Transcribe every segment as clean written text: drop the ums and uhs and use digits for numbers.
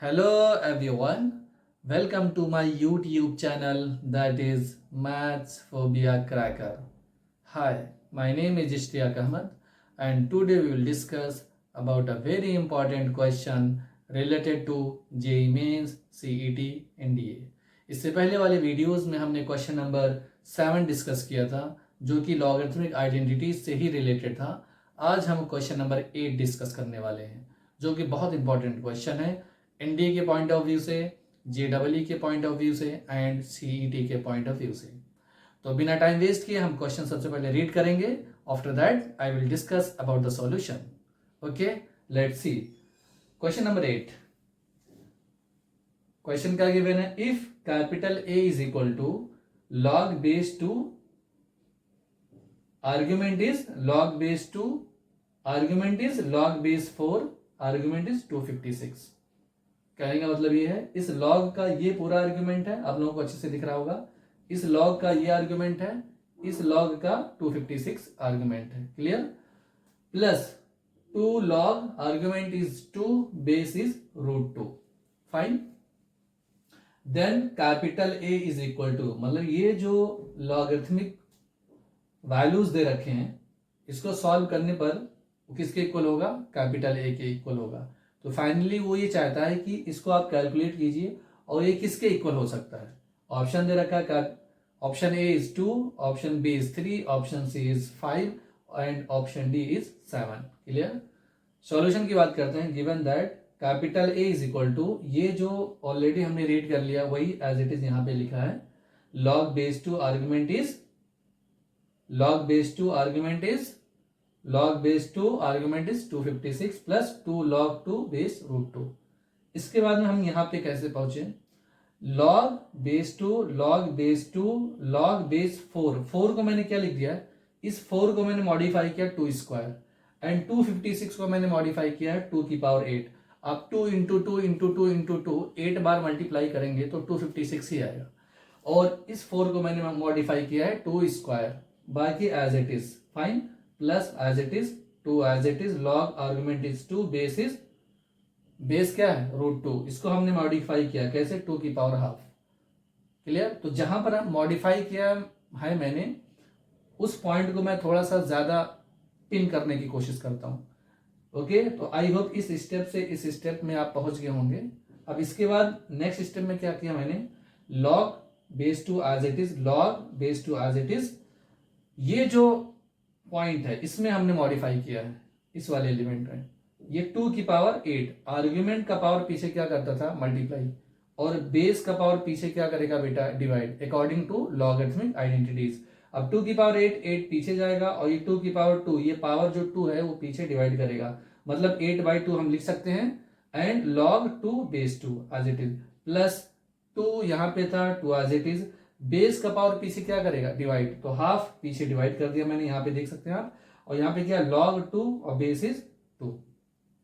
Hello everyone, welcome to my YouTube channel that is Maths Phobia Cracker. Hi, my name is Ishtiyaq Ahmed and today we will discuss about a very important question related to JEE Mains, CET, NDA. इससे पहले वाले videos में हमने question number 7 discuss किया था जो कि logarithmic identities से ही रिलेटेड था। आज हम क्वेश्चन नंबर 8 डिस्कस करने वाले हैं जो कि बहुत इंपॉर्टेंट क्वेश्चन है एनडीए के पॉइंट ऑफ व्यू से, जेडब्ल्यू के पॉइंट ऑफ व्यू से एंड सीईटी के पॉइंट ऑफ व्यू से। तो बिना टाइम वेस्ट किए हम क्वेश्चन सबसे पहले रीड करेंगे। After that I will discuss about the solution. Okay, let's see question number 8। Question क्या गिवन है? If capital A is equal to log base two argument is log base two argument is log base 4 argument is 256। कहने का मतलब ये है इस log का ये पूरा आर्ग्यूमेंट है, आप लोगों को अच्छे से दिख रहा होगा। इस लॉग का ये आर्ग्यूमेंट है, इस लॉग का 256 आर्ग्यूमेंट है। Clear? Plus 2 log argument is 2 base is √2। Fine. Then capital A is equal to, मतलब ये जो लॉगरिथमिक वैल्यूज दे रखे हैं इसको सॉल्व करने पर किसके इक्वल होगा? कैपिटल ए के इक्वल होगा। तो फाइनली वो ये चाहता है कि इसको आप कैलकुलेट कीजिए और ये किसके इक्वल हो सकता है। ऑप्शन दे रखा है, option A is 2, option B is 3, option C is 5 and option D is 7। Clear? Solution की बात करते हैं। Given that capital A is equal to, ये जो ऑलरेडी हमने रीड कर लिया वही एज इट इज यहाँ पे लिखा है। Log base two argument is log base 2 argument is 256 plus 2 log 2 base √2। इसके बाद में हम यहाँ पे कैसे पहुंचे? log base 2 log base 2 log base 4 को मैंने क्या लिख दिया है? इस 4 को मैंने मॉडिफाई किया 2 स्क्वायर एंड 256 को मैंने मॉडिफाई किया है 2 की पावर 8। अब 2 इंटू 2 इंटू 2 इंटू 2 8 बार मल्टीप्लाई करेंगे तो 256 ही आएगा। और इस 4 को मैंने मॉडिफाई किया है 2 स्क्वायर, बाकी as it is. Fine. Plus as it is 2 as it is log argument is 2 base क्या है? √2। इसको हमने मॉडिफाई किया कैसे? 2 की पावर हाफ। क्लियर? तो जहां पर मॉडिफाई किया है मैंने उस पॉइंट को मैं थोड़ा सा ज्यादा पिन करने की कोशिश करता हूं। ओके, तो आई होप इस स्टेप से इस स्टेप में आप पहुंच गए होंगे। अब इसके बाद नेक्स्ट स्टेप में क्या किया मैंने? Log base 2 as it is, log base 2 as it is, ये जो पॉइंट है इसमें हमने मॉडिफाई किया है इस वाले एलिमेंट में। ये 2 की पावर 8, आर्ग्यूमेंट का पावर पीछे क्या करता था? मल्टीप्लाई, और बेस का पावर पीछे क्या करेगा बेटा? Divide, according to logarithmic identities. अब 2 की पावर 8 पीछे जाएगा और ये 2 की पावर 2, ये पावर जो 2 है वो पीछे डिवाइड करेगा, मतलब 8/2 हम लिख सकते हैं। And log 2 base 2 as it is, plus 2 यहां पे था 2 एज इट इज, बेस का पावर पीछे क्या करेगा? डिवाइड, तो हाफ पीछे डिवाइड कर दिया मैंने, यहाँ पे देख सकते हैं आप। और यहाँ पे क्या? log 2 और बेस इज 2।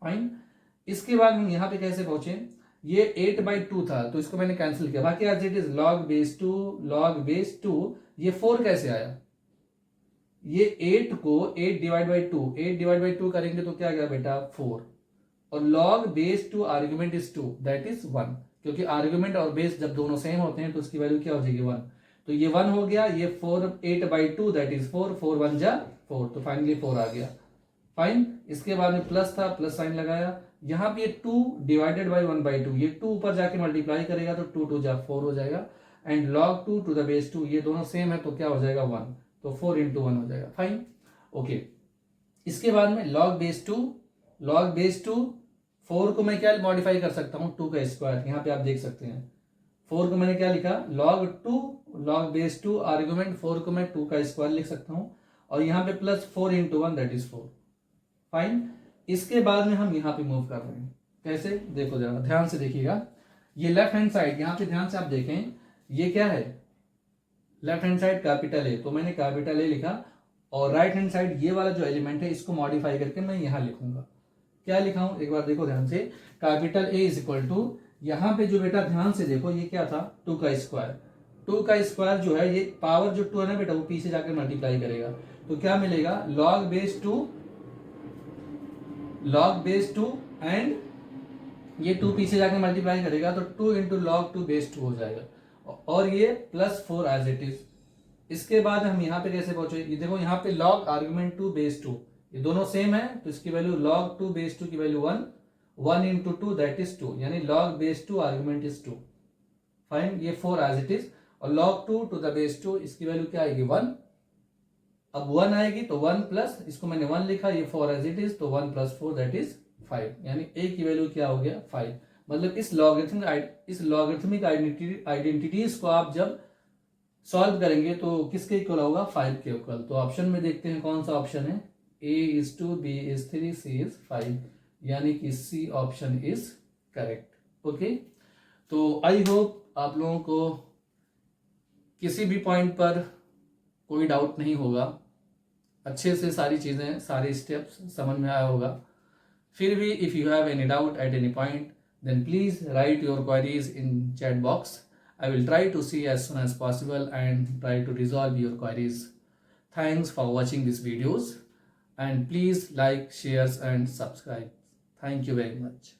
फाइन। इसके बाद हम यहाँ पे कैसे पहुंचे? ये 8/2 था तो इसको मैंने कैंसिल किया, बाकी as it is log base 2 log base 2। ये 4 कैसे आया? ये 8 को 8/2 करेंगे तो क्या गया बेटा? 4। और log base 2 argument is 2 that is 1, क्योंकि आर्ग्यूमेंट और बेस जब दोनों सेम होते हैं तो उसकी वैल्यू क्या हो जाएगी? 1। तो ये 1 हो गया, ये 8/2 दैट इज 4, 4 1 जा 4, तो फाइनली 4 आ गया। फाइन। इसके बाद में प्लस था, प्लस साइन लगाया, यहाँ पे 2 डिवाइडेड बाई 1/2, ये 2 ऊपर जाके मल्टीप्लाई करेगा तो 2 2 जा 4 हो जाएगा। And log 2 to the base 2, ये दोनों सेम है तो क्या हो जाएगा? 1, तो 4 इंटू 1 हो जाएगा। फाइन। ओके, इसके बाद में log बेस 2 4 को मैं क्या मॉडिफाई कर सकता हूं? 2 का स्क्वायर, यहाँ पे आप देख सकते हैं 4 को मैंने क्या लिखा? log 2 log बेस 2 आर्ग्यूमेंट 4 को मैं 2 का स्क्वायर लिख सकता हूं, और यहाँ पे plus 4 into 1 that is 4। Fine. इसके बाद में हम यहाँ पे मूव कर रहे हैं। कैसे? देखो जरा ध्यान से देखिएगा। ये लेफ्ट हैंड साइड, यहाँ पे ध्यान से आप देखें, ये क्या है? Left hand side capital A, तो मैंने कैपिटल ए लिखा, और राइट हैंड साइड ये वाला जो एलिमेंट है इसको मॉडिफाई करके मैं यहाँ लिखूंगा। क्या लिखा हूं? एक बार देखो ध्यान से। Capital A is equal to, यहां पे जो बेटा ध्यान से देखो ये क्या था? 2 का स्क्वायर। 2 का स्क्वायर जो है, ये पावर जो 2 है ना बेटा वो पीछे जाकर मल्टीप्लाई करेगा, तो क्या मिलेगा? log बेस 2 एंड ये 2 पीछे जाके मल्टीप्लाई करेगा तो 2 इंटू लॉग 2 बेस 2 हो जाएगा, और ये +4 एज इट इज। इसके बाद हम यहाँ पे कैसे पहुंचे, ये देखो यहाँ पे लॉग आर्गुमेंट 2 बेस 2, ये दोनों सेम है तो इसकी वैल्यू लॉग 2 बेस 2 की वैल्यू 1, 1 इंटू 2 दैट इज 2, यानी log base 2 argument is 2। Fine, ये 4 एज इट इज, और log 2 टू द बेस 2 इसकी वैल्यू क्या आएगी 1। अब 1 आएगी तो 1 प्लस, इसको मैंने 1 लिखा, ये 4 एज इट इज, तो 1 + 4 दैट इज 5, यानी a की वैल्यू क्या हो गया 5। मतलब इस लॉगरिथमिक आइडेंटिटीज को आप जब सॉल्व करेंगे तो किसके इक्वल होगा 5 के इक्वल। तो ऑप्शन में देखते हैं कौन सा ऑप्शन है, a is 2, b is 3, c is 5, यानी कि C option is correct. Okay, तो आई होप आप लोगों को किसी भी पॉइंट पर कोई डाउट नहीं होगा, अच्छे से सारी चीज़ें, सारे स्टेप्स समझ में आया होगा। फिर भी if you have any doubt at any point then please write your queries in chat box. I will try to see as soon as possible and try to resolve your queries. Thanks for watching these videos and please like, share and subscribe. Thank you very much.